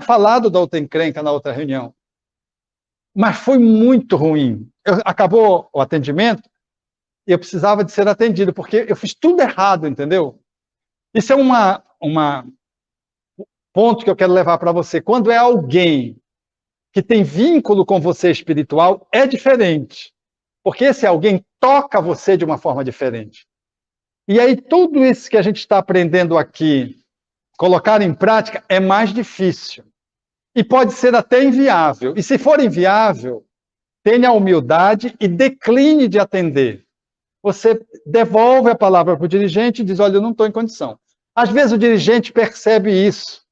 falado da outra encrenca na outra reunião. Mas foi muito ruim. Acabou o atendimento e eu precisava de ser atendido, porque eu fiz tudo errado, entendeu? Isso é uma ponto que eu quero levar para você. Quando é alguém que tem vínculo com você espiritual, é diferente. Porque esse alguém toca você de uma forma diferente. E aí tudo isso que a gente está aprendendo aqui, colocar em prática, é mais difícil. E pode ser até inviável. E se for inviável, tenha a humildade e decline de atender. Você devolve a palavra para o dirigente e diz, olha, eu não estou em condição. Às vezes o dirigente percebe isso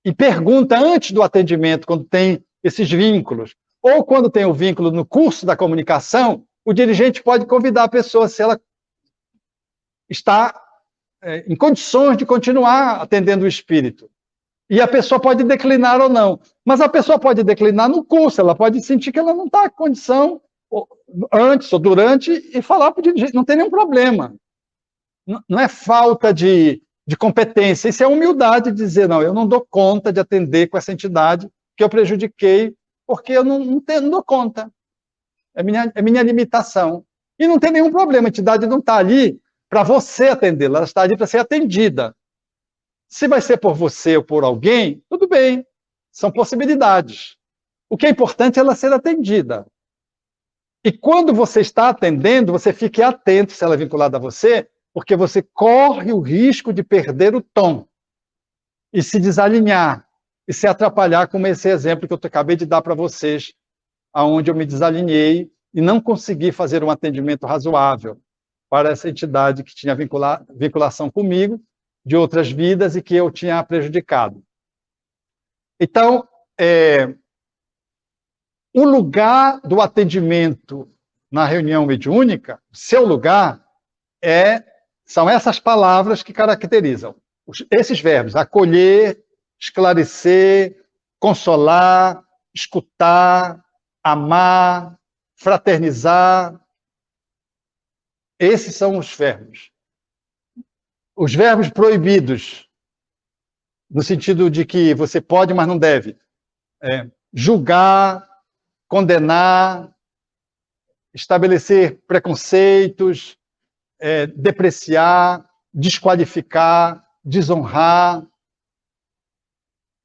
e pergunta antes do atendimento, quando tem esses vínculos. Ou quando tem o vínculo no curso da comunicação, o dirigente pode convidar a pessoa, se ela está em condições de continuar atendendo o espírito. E a pessoa pode declinar ou não. Mas a pessoa pode declinar no curso, ela pode sentir que ela não está em condição, antes ou durante, e falar para o dirigente, não tem nenhum problema. Não é falta de competência, isso é humildade de dizer, não, eu não dou conta de atender com essa entidade que eu prejudiquei, porque eu não dou conta. É minha limitação. E não tem nenhum problema, a entidade não está ali para você atendê-la, ela está ali para ser atendida. Se vai ser por você ou por alguém, tudo bem, são possibilidades. O que é importante é ela ser atendida. E quando você está atendendo, você fique atento se ela é vinculada a você, porque você corre o risco de perder o tom e se desalinhar e se atrapalhar, como esse exemplo que eu acabei de dar para vocês, onde eu me desalinhei e não consegui fazer um atendimento razoável para essa entidade que tinha vinculação comigo, de outras vidas e que eu tinha prejudicado. Então, o lugar do atendimento na reunião mediúnica, seu lugar, são essas palavras que caracterizam esses verbos: acolher, esclarecer, consolar, escutar, amar, fraternizar. Esses são os verbos. Os verbos proibidos, no sentido de que você pode, mas não deve. Julgar, condenar, estabelecer preconceitos, depreciar, desqualificar, desonrar.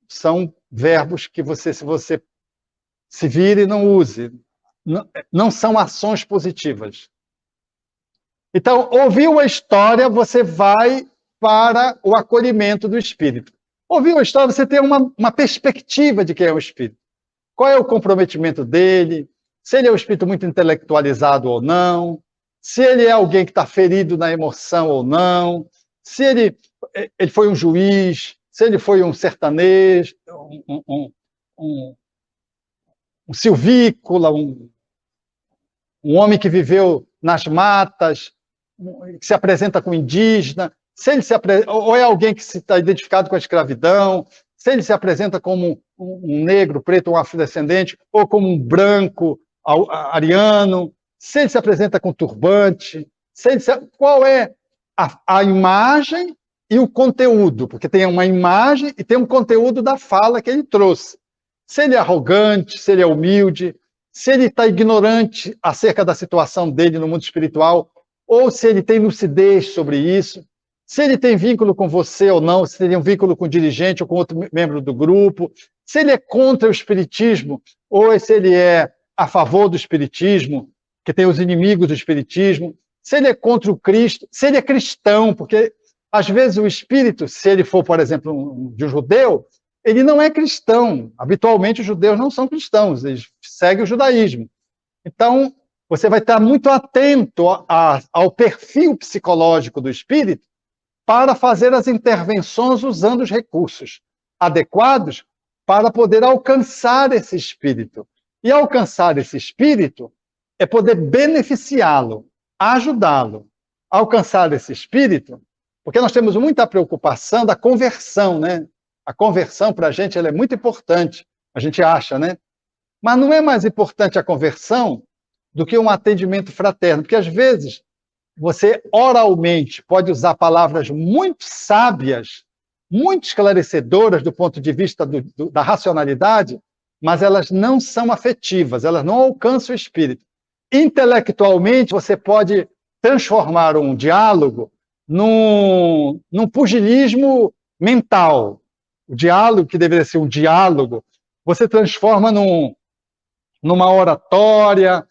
São verbos que você, se você se vire, não use. Não são ações positivas. Então, ouviu a história, você vai para o acolhimento do espírito. Ouviu a história, você tem uma perspectiva de quem é o espírito. Qual é o comprometimento dele? Se ele é um espírito muito intelectualizado ou não? Se ele é alguém que está ferido na emoção ou não? Se ele foi um juiz? Se ele foi um sertanejo? Um silvícola? Um homem que viveu nas matas? Que se apresenta como indígena? Se ele ou é alguém que está identificado com a escravidão? Se ele se apresenta como um negro, preto, um afrodescendente, ou como um branco ariano, se ele se apresenta com turbante, qual é a imagem e o conteúdo, porque tem uma imagem e tem um conteúdo da fala que ele trouxe. Se ele é arrogante, se ele é humilde, se ele está ignorante acerca da situação dele no mundo espiritual, ou se ele tem lucidez sobre isso, se ele tem vínculo com você ou não, se ele tem um vínculo com o dirigente ou com outro membro do grupo, se ele é contra o espiritismo, ou se ele é a favor do espiritismo, que tem os inimigos do espiritismo, se ele é contra o Cristo, se ele é cristão, porque às vezes o espírito, se ele for, por exemplo, de um judeu, ele não é cristão. Habitualmente os judeus não são cristãos, eles seguem o judaísmo. Então, você vai estar muito atento ao perfil psicológico do espírito para fazer as intervenções usando os recursos adequados para poder alcançar esse espírito. E alcançar esse espírito é poder beneficiá-lo, ajudá-lo. Alcançar esse espírito, porque nós temos muita preocupação da conversão, né? A conversão para a gente ela é muito importante, a gente acha, né? Mas não é mais importante a conversão do que um atendimento fraterno, porque às vezes você oralmente pode usar palavras muito sábias, muito esclarecedoras do ponto de vista da racionalidade, mas elas não são afetivas, elas não alcançam o espírito. Intelectualmente, você pode transformar um diálogo num pugilismo mental. O diálogo, que deveria ser um diálogo, você transforma numa oratória,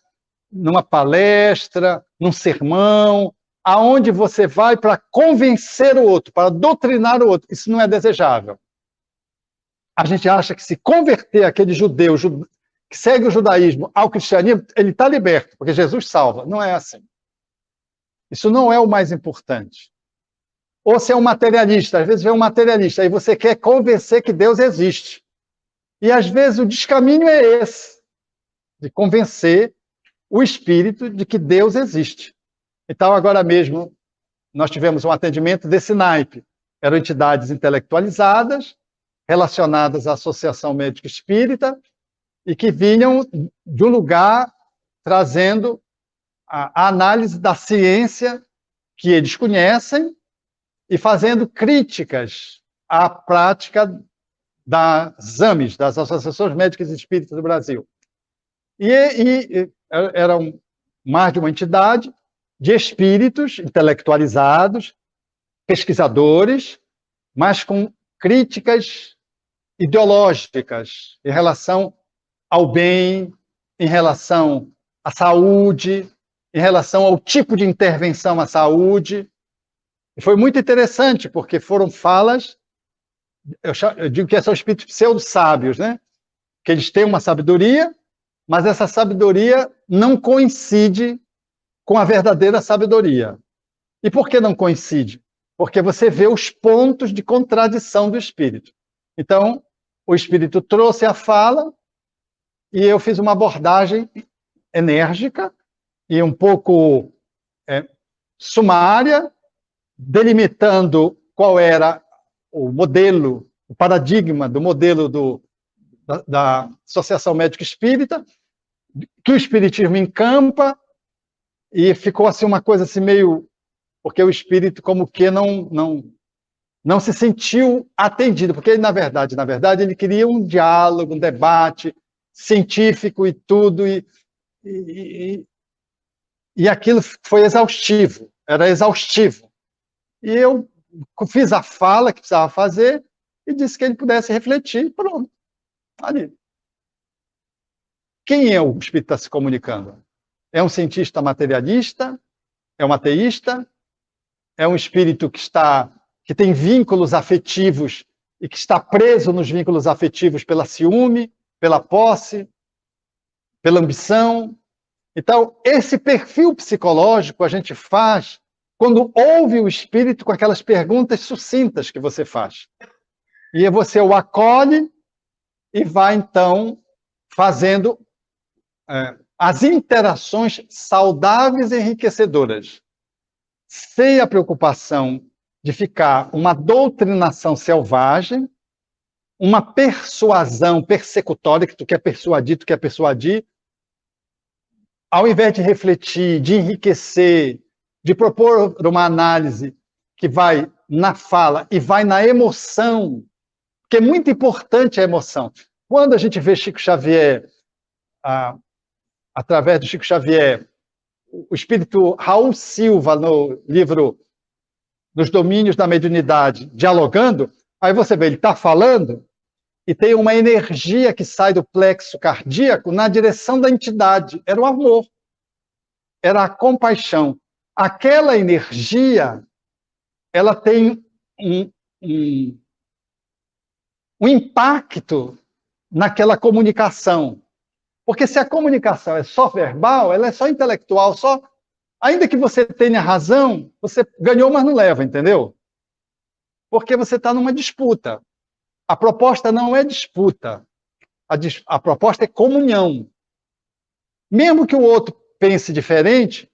numa palestra, num sermão, aonde você vai para convencer o outro, para doutrinar o outro. Isso não é desejável. A gente acha que se converter aquele judeu que segue o judaísmo ao cristianismo, ele está liberto, porque Jesus salva. Não é assim. Isso não é o mais importante. Ou se é um materialista, às vezes vem um materialista, aí você quer convencer que Deus existe. E às vezes o descaminho é esse, de convencer o espírito de que Deus existe. Então, agora mesmo, nós tivemos um atendimento desse naipe. Eram entidades intelectualizadas, relacionadas à Associação Médica Espírita, e que vinham de um lugar trazendo a análise da ciência que eles conhecem e fazendo críticas à prática das AMES, das Associações Médicas Espíritas do Brasil. E eram mais de uma entidade de espíritos intelectualizados, pesquisadores, mas com críticas ideológicas em relação ao bem, em relação à saúde, em relação ao tipo de intervenção à saúde. E foi muito interessante, porque foram falas, eu digo que são espíritos pseudo-sábios, né? Que eles têm uma sabedoria, mas essa sabedoria não coincide com a verdadeira sabedoria. E por que não coincide? Porque você vê os pontos de contradição do espírito. Então, o espírito trouxe a fala e eu fiz uma abordagem enérgica e um pouco sumária, delimitando qual era o modelo, o paradigma do modelo da Associação Médica Espírita, que o espiritismo encampa, e ficou assim uma coisa assim meio... Porque o espírito como que não se sentiu atendido, porque ele, na verdade, ele queria um diálogo, um debate científico e tudo, e aquilo foi exaustivo, era exaustivo. E eu fiz a fala que precisava fazer e disse que ele pudesse refletir, pronto, ali. Quem é o espírito que está se comunicando? É um cientista materialista? É um ateísta? É um espírito que tem vínculos afetivos e que está preso nos vínculos afetivos pela ciúme, pela posse, pela ambição? Então, esse perfil psicológico a gente faz quando ouve o espírito com aquelas perguntas sucintas que você faz. E você o acolhe e vai, então, fazendo as interações saudáveis e enriquecedoras, sem a preocupação de ficar uma doutrinação selvagem, uma persuasão persecutória, que tu quer persuadir, ao invés de refletir, de enriquecer, de propor uma análise que vai na fala e vai na emoção, porque é muito importante a emoção. Quando a gente vê Chico Xavier, através do Chico Xavier, o espírito Raul Silva, no livro Nos Domínios da Mediunidade, dialogando, aí você vê, ele está falando e tem uma energia que sai do plexo cardíaco na direção da entidade. Era o amor, era a compaixão. Aquela energia, ela tem um impacto naquela comunicação. Porque se a comunicação é só verbal, ela é só intelectual, ainda que você tenha razão, você ganhou, mas não leva, entendeu? Porque você está numa disputa. A proposta não é disputa. A proposta é comunhão. Mesmo que o outro pense diferente,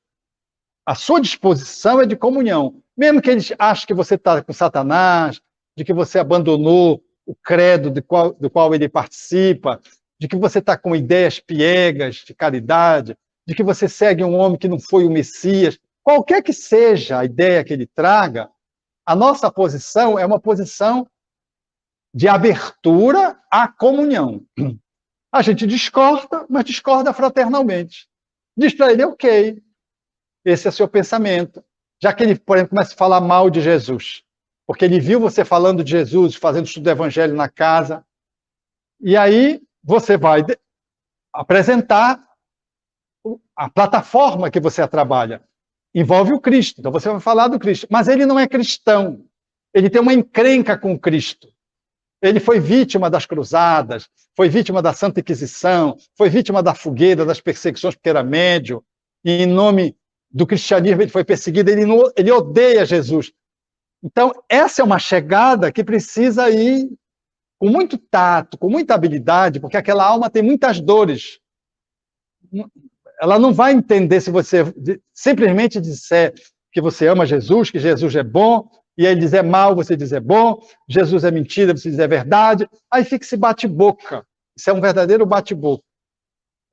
a sua disposição é de comunhão. Mesmo que ele ache que você está com Satanás, de que você abandonou o credo do qual ele participa, de que você está com ideias piegas de caridade, de que você segue um homem que não foi o Messias, qualquer que seja a ideia que ele traga, a nossa posição é uma posição de abertura à comunhão. A gente discorda, mas discorda fraternalmente. Diz para ele, ok, esse é seu pensamento. Já que ele, por exemplo, começa a falar mal de Jesus, porque ele viu você falando de Jesus, fazendo estudo do evangelho na casa, e aí você vai apresentar a plataforma que você trabalha. Envolve o Cristo, então você vai falar do Cristo. Mas ele não é cristão, ele tem uma encrenca com o Cristo. Ele foi vítima das cruzadas, foi vítima da Santa Inquisição, foi vítima da fogueira, das perseguições porque era médio, e em nome do cristianismo ele foi perseguido, ele odeia Jesus. Então, essa é uma chegada que precisa ir com muito tato, com muita habilidade, porque aquela alma tem muitas dores. Ela não vai entender se você simplesmente disser que você ama Jesus, que Jesus é bom, e ele dizer mal, você dizer bom, Jesus é mentira, você dizer verdade, aí fica esse bate-boca. Isso é um verdadeiro bate-boca.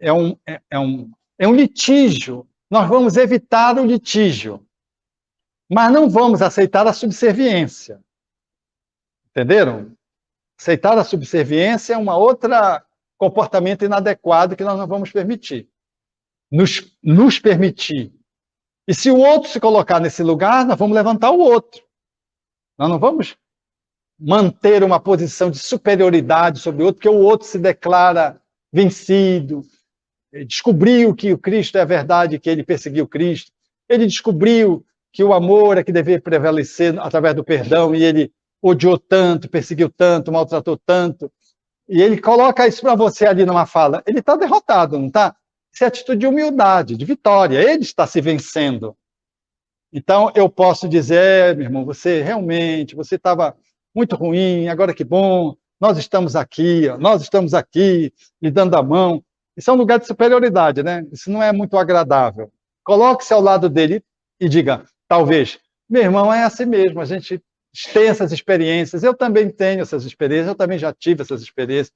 É um litígio. Nós vamos evitar o litígio, mas não vamos aceitar a subserviência. Entenderam? Aceitar a subserviência é uma outra comportamento inadequado que nós não vamos permitir. Nos permitir. E se o outro se colocar nesse lugar, nós vamos levantar o outro. Nós não vamos manter uma posição de superioridade sobre o outro, porque o outro se declara vencido, descobriu que o Cristo é a verdade, que ele perseguiu Cristo, ele descobriu que o amor é que deve prevalecer através do perdão, e ele odiou tanto, perseguiu tanto, maltratou tanto, e ele coloca isso para você ali numa fala. Ele está derrotado, não está? Isso é atitude de humildade, de vitória, ele está se vencendo. Então, eu posso dizer, meu irmão, você estava muito ruim, agora que bom, nós estamos aqui, lhe dando a mão. Isso é um lugar de superioridade, né? Isso não é muito agradável. Coloque-se ao lado dele e diga, talvez, meu irmão, é assim mesmo, a gente tem essas experiências, eu também tenho essas experiências, eu também já tive essas experiências,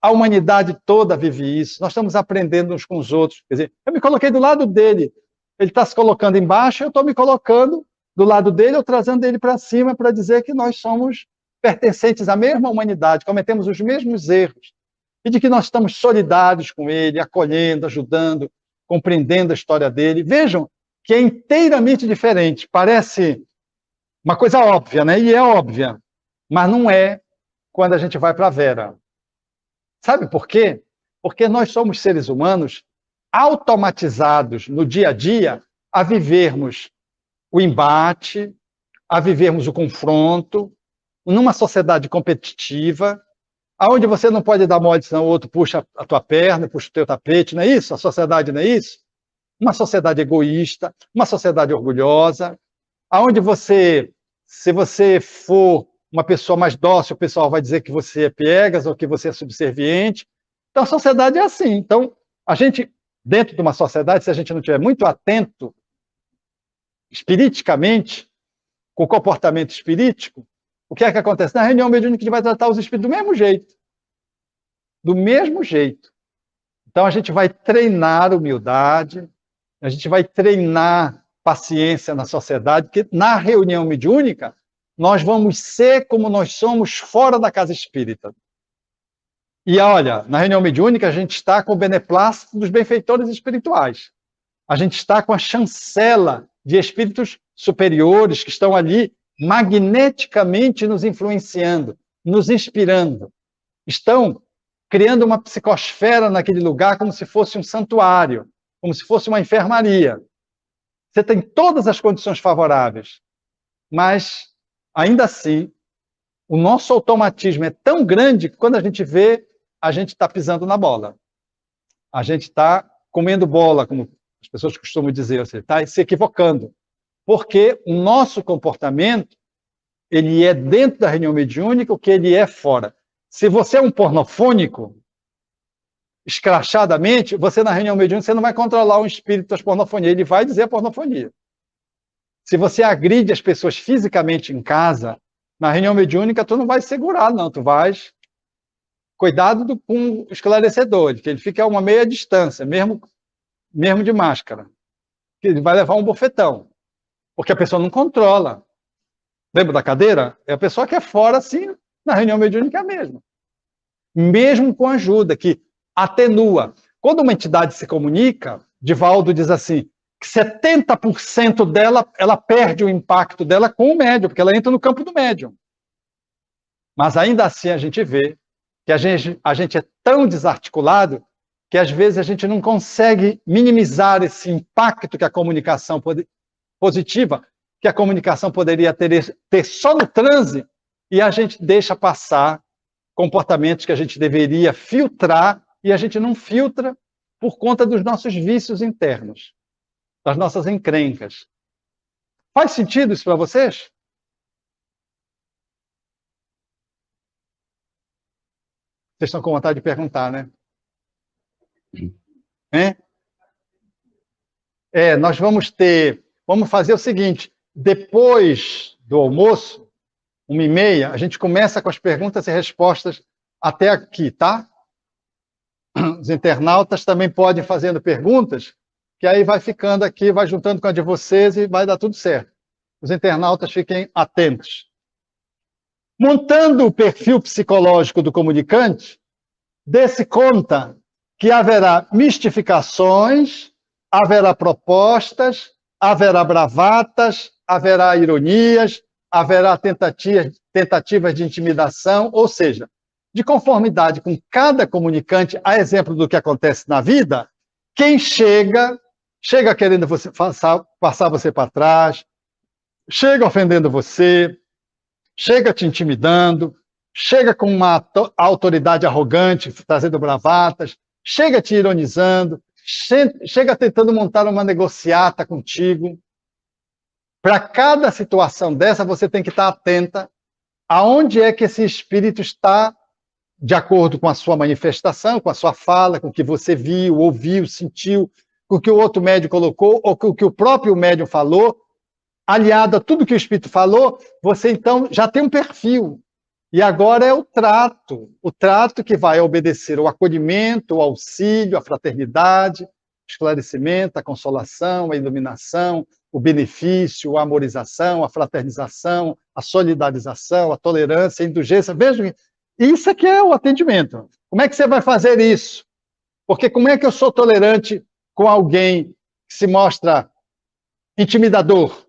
a humanidade toda vive isso, nós estamos aprendendo uns com os outros. Quer dizer, eu me coloquei do lado dele, ele está se colocando embaixo, eu estou me colocando do lado dele, ou trazendo ele para cima para dizer que nós somos pertencentes à mesma humanidade, cometemos os mesmos erros, e de que nós estamos solidários com ele, acolhendo, ajudando, compreendendo a história dele. Vejam que é inteiramente diferente, parece uma coisa óbvia, né? E é óbvia, mas não é quando a gente vai para a Vera. Sabe por quê? Porque nós somos seres humanos automatizados no dia a dia a vivermos o embate, a vivermos o confronto, numa sociedade competitiva, onde você não pode dar mole, senão o outro puxa a tua perna, puxa o teu tapete, não é isso? A sociedade não é isso? Uma sociedade egoísta, uma sociedade orgulhosa, onde você, se você for uma pessoa mais dócil, o pessoal vai dizer que você é piegas ou que você é subserviente. Então, a sociedade é assim. Então, a gente, dentro de uma sociedade, se a gente não estiver muito atento, espiriticamente, com o comportamento espirítico, o que é que acontece? Na reunião mediúnica, a gente vai tratar os espíritos do mesmo jeito. Do mesmo jeito. Então, a gente vai treinar humildade, a gente vai treinar paciência na sociedade, porque na reunião mediúnica, nós vamos ser como nós somos fora da casa espírita. E olha, na reunião mediúnica, a gente está com o beneplácito dos benfeitores espirituais. A gente está com a chancela de espíritos superiores que estão ali magneticamente nos influenciando, nos inspirando. Estão criando uma psicosfera naquele lugar como se fosse um santuário, como se fosse uma enfermaria. Você tem todas as condições favoráveis, mas, ainda assim, o nosso automatismo é tão grande que quando a gente vê, a gente está pisando na bola. A gente está comendo bola, como as pessoas costumam dizer, você está se equivocando. Porque o nosso comportamento, ele é dentro da reunião mediúnica o que ele é fora. Se você é um pornofônico, escrachadamente, você na reunião mediúnica, você não vai controlar um espírito das pornofonias, ele vai dizer a pornofonia. Se você agride as pessoas fisicamente em casa, na reunião mediúnica, tu não vai segurar, não, tu vais... Cuidado com o esclarecedor, que ele fica a uma meia distância, mesmo de máscara. Ele vai levar um bofetão, porque a pessoa não controla. Lembra da cadeira? É a pessoa que é fora, assim, Na reunião mediúnica é a mesma. Mesmo com ajuda, que atenua. Quando uma entidade se comunica, Divaldo diz assim, que 70% dela, ela perde o impacto dela com o médium, porque ela entra no campo do médium. Mas ainda assim a gente vê que a gente é tão desarticulado que às vezes a gente não consegue minimizar esse impacto que a comunicação positiva, que a comunicação poderia ter só no transe, e a gente deixa passar comportamentos que a gente deveria filtrar, e a gente não filtra por conta dos nossos vícios internos, das nossas encrencas. Faz sentido isso para vocês? Vocês estão com vontade de perguntar, né? Nós vamos fazer o seguinte, depois do almoço, 1h30, a gente começa com as perguntas e respostas até aqui, tá? Os internautas também podem fazendo perguntas, que aí vai ficando aqui, vai juntando com a de vocês e vai dar tudo certo. Os internautas fiquem atentos. Montando o perfil psicológico do comunicante, dê-se conta que haverá mistificações, haverá propostas, haverá bravatas, haverá ironias, haverá tentativas de intimidação, ou seja, de conformidade com cada comunicante, a exemplo do que acontece na vida, quem chega querendo passar você para trás, chega ofendendo você, chega te intimidando, chega com uma autoridade arrogante, trazendo bravatas, chega te ironizando, chega tentando montar uma negociata contigo. Para cada situação dessa, você tem que estar atenta aonde é que esse espírito está de acordo com a sua manifestação, com a sua fala, com o que você viu, ouviu, sentiu, com o que o outro médium colocou, ou com o que o próprio médium falou, aliado a tudo que o espírito falou, você então já tem um perfil. E agora é o trato que vai obedecer ao acolhimento, ao auxílio, à fraternidade, esclarecimento, a consolação, a iluminação, o benefício, a amorização, a fraternização, a solidarização, a tolerância, a indulgência. Vejam, isso aqui é o atendimento. Como é que você vai fazer isso? Porque como é que eu sou tolerante com alguém que se mostra intimidador,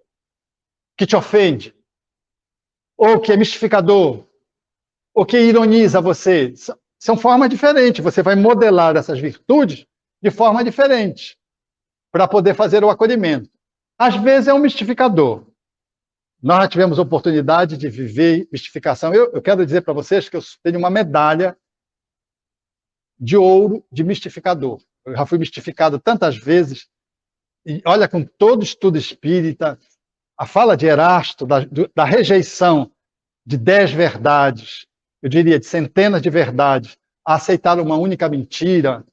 que te ofende, ou que é mistificador, ou que ironiza você? São formas diferentes. Você vai modelar essas virtudes de forma diferente para poder fazer o acolhimento. Às vezes é um mistificador. Nós já tivemos oportunidade de viver mistificação. Eu quero dizer para vocês que eu tenho uma medalha de ouro de mistificador. Eu já fui mistificado tantas vezes. E olha, com todo estudo espírita, a fala de Erasto, da rejeição de 10 verdades, eu diria de centenas de verdades, a aceitar uma única mentira,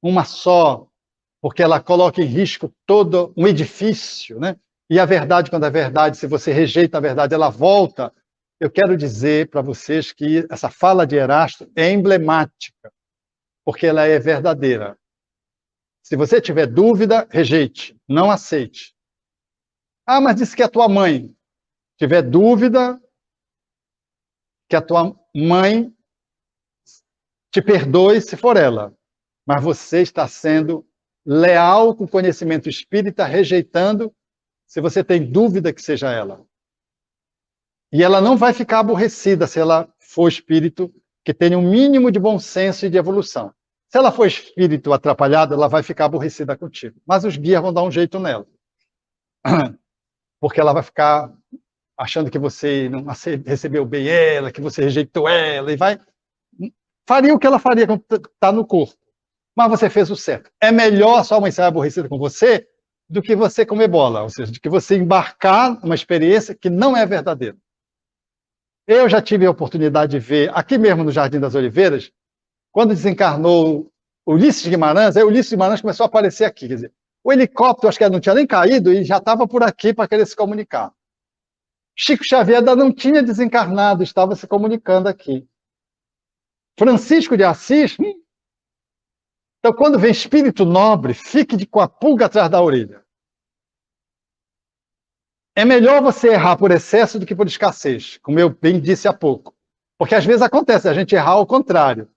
uma só, porque ela coloca em risco todo um edifício, né? E a verdade, quando é verdade, se você rejeita a verdade, ela volta. Eu quero dizer para vocês que essa fala de Erasto é emblemática, porque ela é verdadeira. Se você tiver dúvida, rejeite, não aceite. Ah, mas disse que é a tua mãe. Se tiver dúvida, que a tua mãe te perdoe se for ela. Mas você está sendo leal com o conhecimento espírita, rejeitando, se você tem dúvida que seja ela. E ela não vai ficar aborrecida se ela for espírito que tenha um mínimo de bom senso e de evolução. Se ela for espírito atrapalhado, ela vai ficar aborrecida contigo. Mas os guias vão dar um jeito nela. Porque ela vai ficar achando que você não recebeu bem ela, que você rejeitou ela, e faria o que ela faria quando está no corpo. Mas você fez o certo. É melhor sua mãe ser aborrecida com você do que você comer bola, ou seja, do que você embarcar numa experiência que não é verdadeira. Eu já tive a oportunidade de ver, aqui mesmo no Jardim das Oliveiras, quando desencarnou Ulisses Guimarães, aí Ulisses Guimarães começou a aparecer aqui. Quer dizer, o helicóptero, acho que não tinha nem caído, e já estava por aqui para querer se comunicar. Chico Xavier ainda não tinha desencarnado, estava se comunicando aqui. Francisco de Assis... Então, quando vem espírito nobre, fique com a pulga atrás da orelha. É melhor você errar por excesso do que por escassez, como eu bem disse há pouco. Porque às vezes acontece a gente errar ao contrário.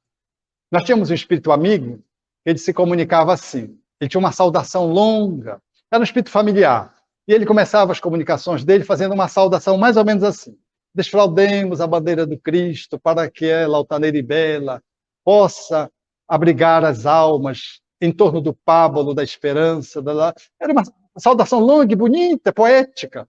Nós tínhamos um espírito amigo, ele se comunicava assim. Ele tinha uma saudação longa, era um espírito familiar. E ele começava as comunicações dele fazendo uma saudação mais ou menos assim. Desfraudemos a bandeira do Cristo para que ela, altaneira e bela, possa abrigar as almas em torno do pábulo da esperança. Era uma saudação longa e bonita, poética.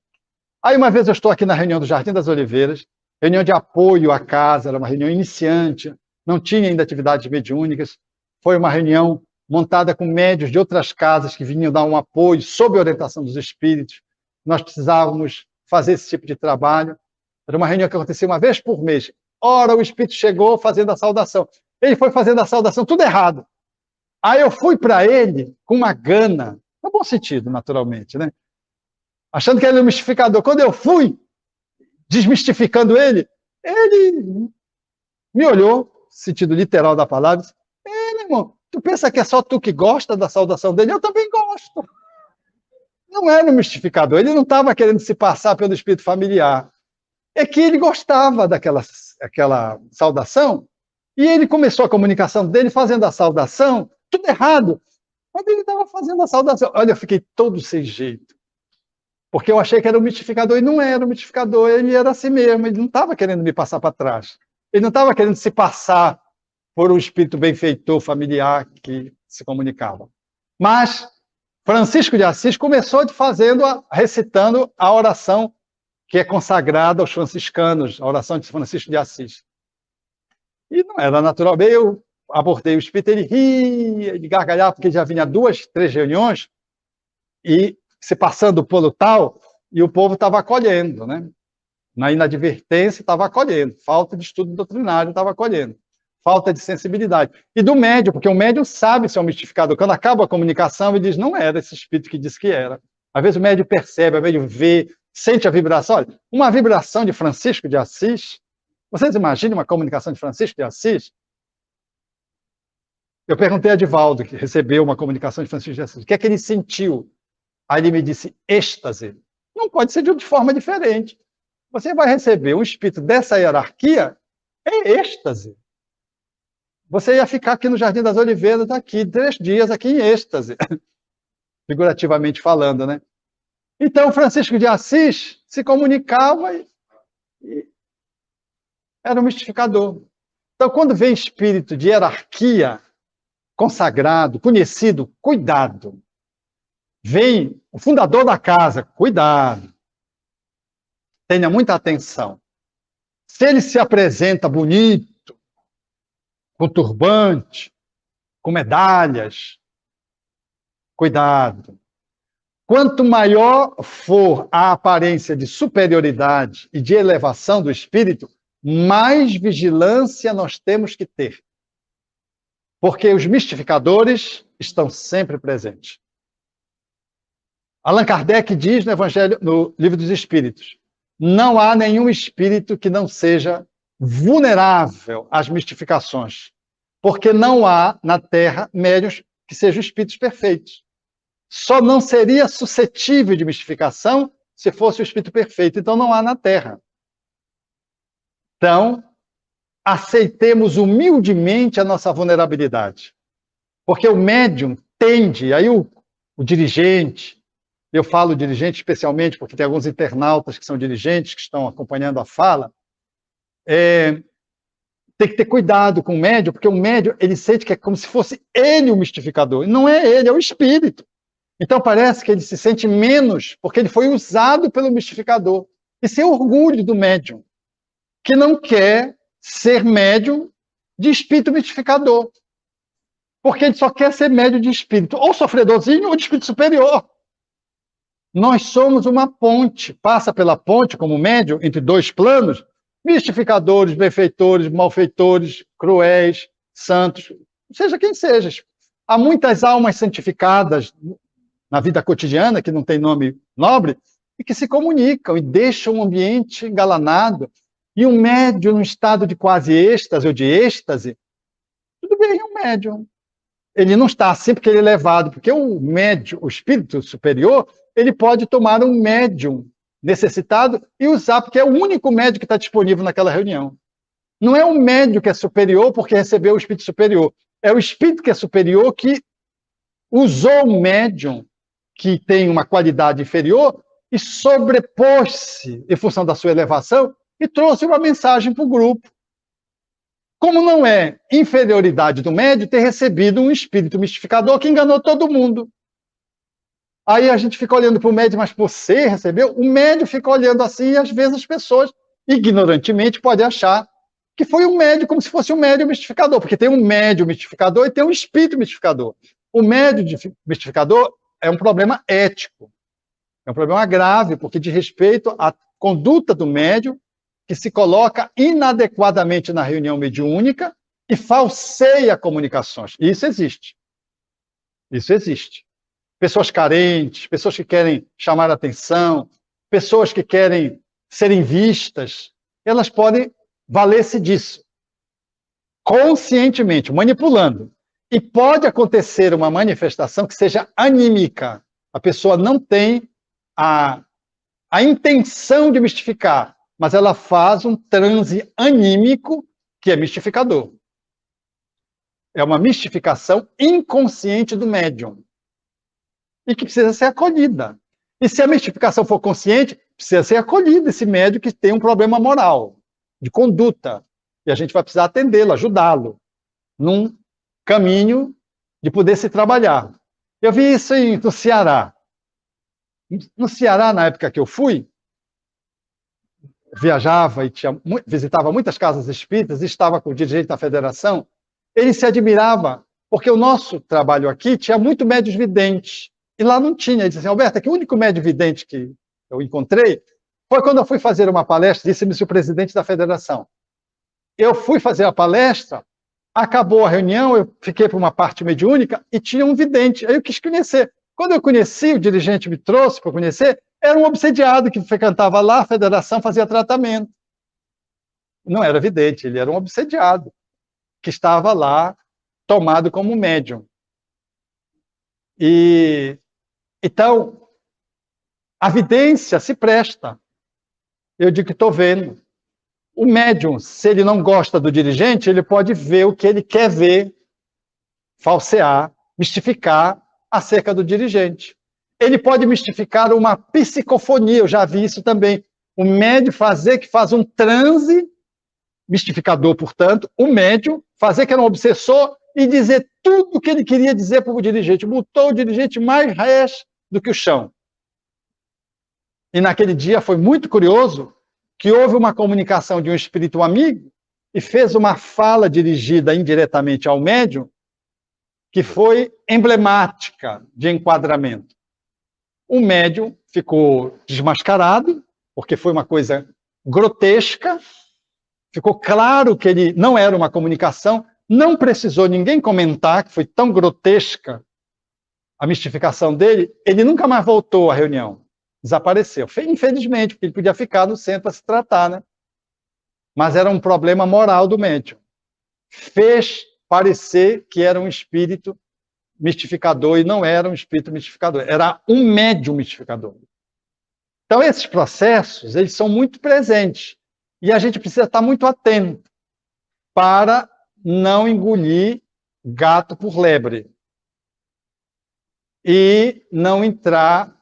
Aí uma vez eu estou aqui na reunião do Jardim das Oliveiras, reunião de apoio à casa, era uma reunião iniciante, não tinha ainda atividades mediúnicas, foi uma reunião montada com médios de outras casas que vinham dar um apoio sob a orientação dos espíritos. Nós precisávamos fazer esse tipo de trabalho. Era uma reunião que acontecia uma vez por mês. Ora, o espírito chegou fazendo a saudação. Ele foi fazendo a saudação tudo errado. Aí eu fui para ele com uma gana, no bom sentido, naturalmente, né? Achando que ele era um mistificador. Quando eu fui desmistificando ele, ele me olhou, sentido literal da palavra, disse, meu irmão, tu pensa que é só tu que gosta da saudação dele? Eu também gosto. Não era um mistificador, ele não estava querendo se passar pelo espírito familiar. É que ele gostava daquela saudação, e ele começou a comunicação dele fazendo a saudação, tudo errado, mas ele estava fazendo a saudação. Olha, eu fiquei todo sem jeito, porque eu achei que era um mistificador, e não era um mistificador, ele era assim mesmo, ele não estava querendo me passar para trás, ele não estava querendo se passar por um espírito benfeitor familiar que se comunicava. Mas Francisco de Assis começou recitando a oração que é consagrada aos franciscanos, a oração de Francisco de Assis. E não era natural. Eu abordei o espírito, ele ria, ele gargalhava, porque já vinha 2, 3 reuniões, e se passando pelo tal, e o povo estava acolhendo, né? Na inadvertência estava acolhendo, falta de estudo doutrinário estava acolhendo, falta de sensibilidade. E do médium, porque o médium sabe se é um mistificador. Quando acaba a comunicação, ele diz, não era esse espírito que disse que era. Às vezes o médium percebe, o médium vê, sente a vibração. Olha, uma vibração de Francisco de Assis, vocês imaginem uma comunicação de Francisco de Assis? Eu perguntei a Divaldo, que recebeu uma comunicação de Francisco de Assis, o que é que ele sentiu? Aí ele me disse, êxtase. Não pode ser de forma diferente. Você vai receber um espírito dessa hierarquia, é êxtase. Você ia ficar aqui no Jardim das Oliveiras, daqui 3 dias, aqui em êxtase. Figurativamente falando, né? Então, Francisco de Assis se comunicava e era um mistificador. Então, quando vem espírito de hierarquia, consagrado, conhecido, cuidado. Vem o fundador da casa, cuidado. Tenha muita atenção. Se ele se apresenta bonito, com turbante, com medalhas, cuidado. Quanto maior for a aparência de superioridade e de elevação do espírito, mais vigilância nós temos que ter. Porque os mistificadores estão sempre presentes. Allan Kardec diz no Evangelho, no Livro dos Espíritos, não há nenhum espírito que não seja vulnerável às mistificações, porque não há na Terra médiuns que sejam espíritos perfeitos. Só não seria suscetível de mistificação se fosse o espírito perfeito, então não há na Terra. Então, aceitemos humildemente a nossa vulnerabilidade, porque o médium tende, aí o dirigente, eu falo dirigente especialmente porque tem alguns internautas que são dirigentes, que estão acompanhando a fala, tem que ter cuidado com o médium, porque o médium, ele sente que é como se fosse ele o mistificador. E não é ele, é o espírito. Então parece que ele se sente menos, porque ele foi usado pelo mistificador. Isso é orgulho do médium, que não quer ser médium de espírito mistificador. Porque ele só quer ser médium de espírito, ou sofredorzinho, ou de espírito superior. Nós somos uma ponte, passa pela ponte como médium entre 2 planos, mistificadores, benfeitores, malfeitores, cruéis, santos, seja quem seja. Há muitas almas santificadas na vida cotidiana, que não tem nome nobre, e que se comunicam e deixam o ambiente engalanado. E um médium num estado de quase êxtase ou de êxtase, tudo bem, é um médium. Ele não está assim porque ele é elevado, porque o médium, o espírito superior, ele pode tomar um médium necessitado e usar, porque é o único médium que está disponível naquela reunião. Não é o médium que é superior porque recebeu o espírito superior. É o espírito que é superior que usou o médium que tem uma qualidade inferior e sobrepôs-se em função da sua elevação e trouxe uma mensagem para o grupo. Como não é inferioridade do médium ter recebido um espírito mistificador que enganou todo mundo. Aí a gente fica olhando para o médium, mas você recebeu? O médium fica olhando assim e às vezes as pessoas, ignorantemente, podem achar que foi um médium como se fosse um médium mistificador, porque tem um médium mistificador e tem um espírito mistificador. O médium mistificador é um problema ético, é um problema grave, porque diz respeito à conduta do médium que se coloca inadequadamente na reunião mediúnica e falseia comunicações. Isso existe. Isso existe. Pessoas carentes, pessoas que querem chamar a atenção, pessoas que querem serem vistas, elas podem valer-se disso, conscientemente, manipulando. E pode acontecer uma manifestação que seja anímica. A pessoa não tem a intenção de mistificar, mas ela faz um transe anímico que é mistificador. É uma mistificação inconsciente do médium. E que precisa ser acolhida. E se a mistificação for consciente, precisa ser acolhida esse médium que tem um problema moral, de conduta. E a gente vai precisar atendê-lo, ajudá-lo, num caminho de poder se trabalhar. Eu vi isso no Ceará. No Ceará, na época que eu fui, viajava e visitava muitas casas espíritas, e estava com o dirigente da federação, ele se admirava, porque o nosso trabalho aqui tinha muito médios videntes, e lá não tinha. Ele disse assim, Alberto, que o único médio vidente que eu encontrei foi quando eu fui fazer uma palestra, disse-me o presidente da federação. Eu fui fazer a palestra, acabou a reunião, eu fiquei para uma parte mediúnica e tinha um vidente. Aí eu quis conhecer. Quando eu conheci, o dirigente me trouxe para conhecer, era um obsediado que frequentava lá, a federação fazia tratamento. Não era vidente, ele era um obsediado que estava lá tomado como médium. E então, a vidência se presta. Eu digo que estou vendo. O médium, se ele não gosta do dirigente, ele pode ver o que ele quer ver, falsear, mistificar acerca do dirigente. Ele pode mistificar uma psicofonia, eu já vi isso também. O médium que faz um transe, mistificador, portanto, o médium fazer que era um obsessor e dizer tudo o que ele queria dizer para o dirigente. Botou o dirigente mais rés do que o chão. E naquele dia foi muito curioso que houve uma comunicação de um espírito amigo e fez uma fala dirigida indiretamente ao médium que foi emblemática de enquadramento. O médium ficou desmascarado, porque foi uma coisa grotesca, ficou claro que ele não era uma comunicação, não precisou ninguém comentar que foi tão grotesca a mistificação dele, ele nunca mais voltou à reunião. Desapareceu. Infelizmente, porque ele podia ficar no centro para se tratar, né? Mas era um problema moral do médium. Fez parecer que era um espírito mistificador e não era um espírito mistificador, era um médium mistificador. Então, esses processos, eles são muito presentes. E a gente precisa estar muito atento para não engolir gato por lebre. E não entrar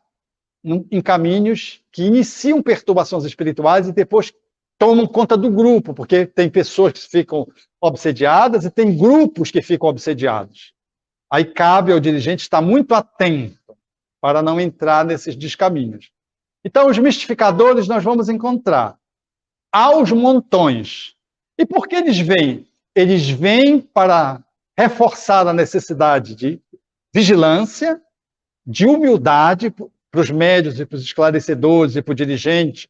em caminhos que iniciam perturbações espirituais e depois tomam conta do grupo, porque tem pessoas que ficam obsediadas e tem grupos que ficam obsediados. Aí cabe ao dirigente estar muito atento para não entrar nesses descaminhos. Então, os mistificadores nós vamos encontrar aos montões. E por que eles vêm? Eles vêm para reforçar a necessidade de vigilância, de humildade para os médios e para os esclarecedores e para o dirigente.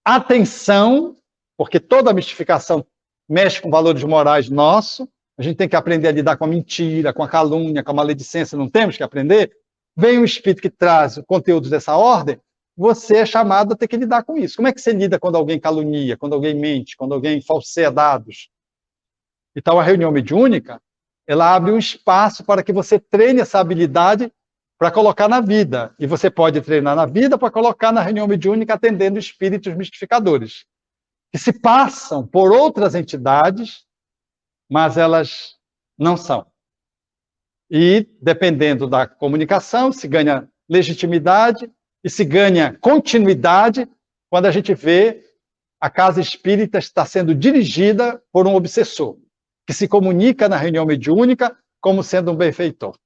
Atenção, porque toda mistificação mexe com valores morais nossos. A gente tem que aprender a lidar com a mentira, com a calúnia, com a maledicência, não temos que aprender? Vem um espírito que traz conteúdos dessa ordem, você é chamado a ter que lidar com isso. Como é que você lida quando alguém calunia, quando alguém mente, quando alguém falseia dados? Então, a reunião mediúnica, ela abre um espaço para que você treine essa habilidade para colocar na vida. E você pode treinar na vida para colocar na reunião mediúnica atendendo espíritos mistificadores. que se passam por outras entidades, mas elas não são. E, dependendo da comunicação, se ganha legitimidade e se ganha continuidade quando a gente vê a casa espírita está sendo dirigida por um obsessor, que se comunica na reunião mediúnica como sendo um benfeitor.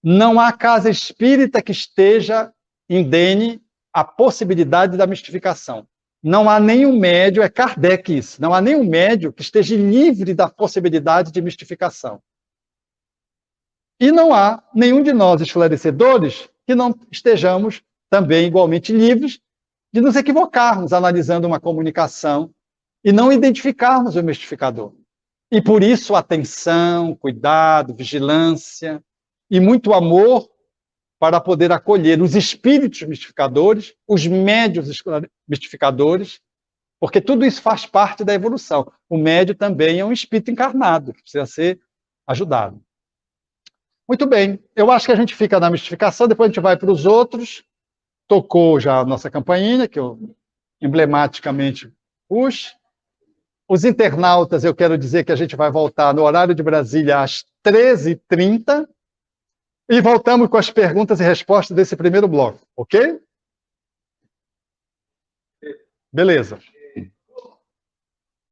Não há casa espírita que esteja indene à possibilidade da mistificação. Não há nenhum médio, é Kardec isso, não há nenhum médio que esteja livre da possibilidade de mistificação. E não há nenhum de nós esclarecedores que não estejamos também igualmente livres de nos equivocarmos analisando uma comunicação e não identificarmos o mistificador. E por isso, atenção, cuidado, vigilância e muito amor para poder acolher os espíritos mistificadores, os médios mistificadores, porque tudo isso faz parte da evolução. O médio também é um espírito encarnado, que precisa ser ajudado. Muito bem, eu acho que a gente fica na mistificação, depois a gente vai para os outros. Tocou já a nossa campainha, que eu emblematicamente puxo. Os internautas, eu quero dizer que a gente vai voltar no horário de Brasília às 13h30 e voltamos com as perguntas e respostas desse primeiro bloco, ok? Beleza.